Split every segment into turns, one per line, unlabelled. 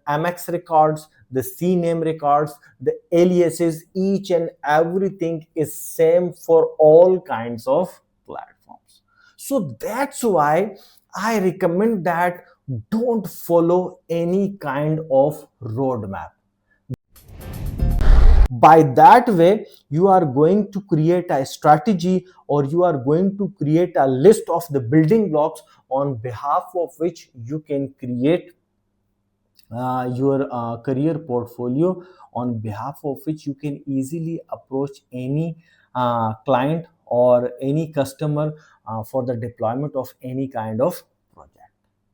MX records, the CNAME records, the aliases, each and everything is same for all kinds of platforms. So that's why I recommend that don't follow any kind of roadmap. By that way, you are going to create a strategy, or you are going to create a list of the building blocks on behalf of which you can create your career portfolio, on behalf of which you can easily approach any client or any customer for the deployment of any kind of project.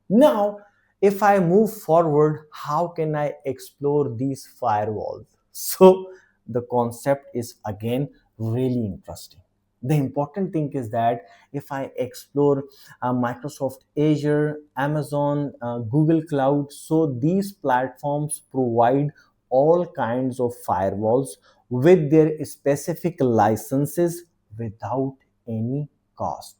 Now, if I move forward, how can I explore these firewalls? So the concept is again really interesting. The important thing is that if I explore Microsoft Azure, Amazon, Google Cloud, so these platforms provide all kinds of firewalls with their specific licenses without any cost.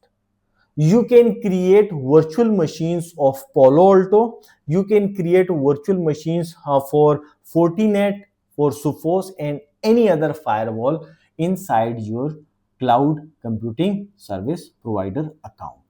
You can create virtual machines of Palo Alto. You can create virtual machines for Fortinet, for Sophos, and any other firewall inside your cloud computing service provider account.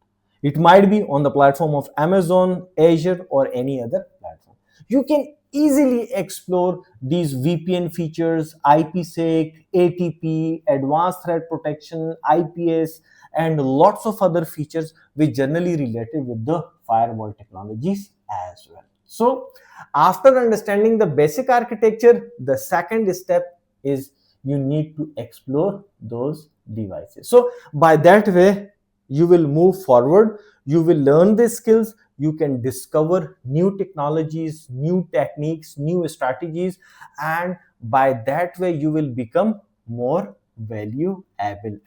It might be on the platform of Amazon, Azure, or any other platform. You can easily explore these VPN features, IPsec, ATP, advanced threat protection, IPS, and lots of other features which generally related with the firewall technologies as well. So after understanding the basic architecture, the second step is you need to explore those devices. So by that way, you will move forward, you will learn the skills, you can discover new technologies, new techniques, new strategies, and by that way you will become more valuable.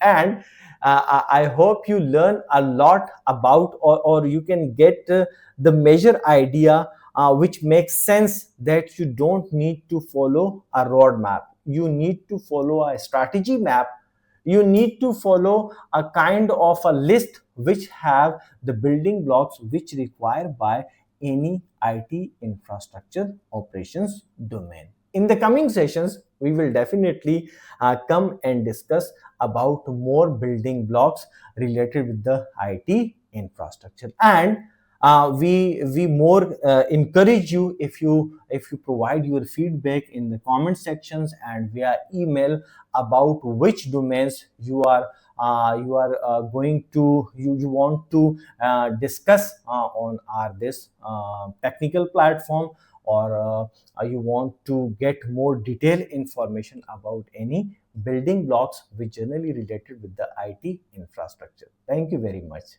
And I hope you learn a lot about, or you can get the major idea which makes sense, that you don't need to follow a roadmap. You need to follow a strategy map. You need to follow a kind of a list which have the building blocks which required by any IT infrastructure operations domain. In the coming sessions, we will definitely come and discuss about more building blocks related with the IT infrastructure. And we more encourage you, if you provide your feedback in the comment sections and via email about which domains going to you want to discuss on our this technical platform, or you want to get more detailed information about any building blocks which generally related with the IT infrastructure. Thank you very much.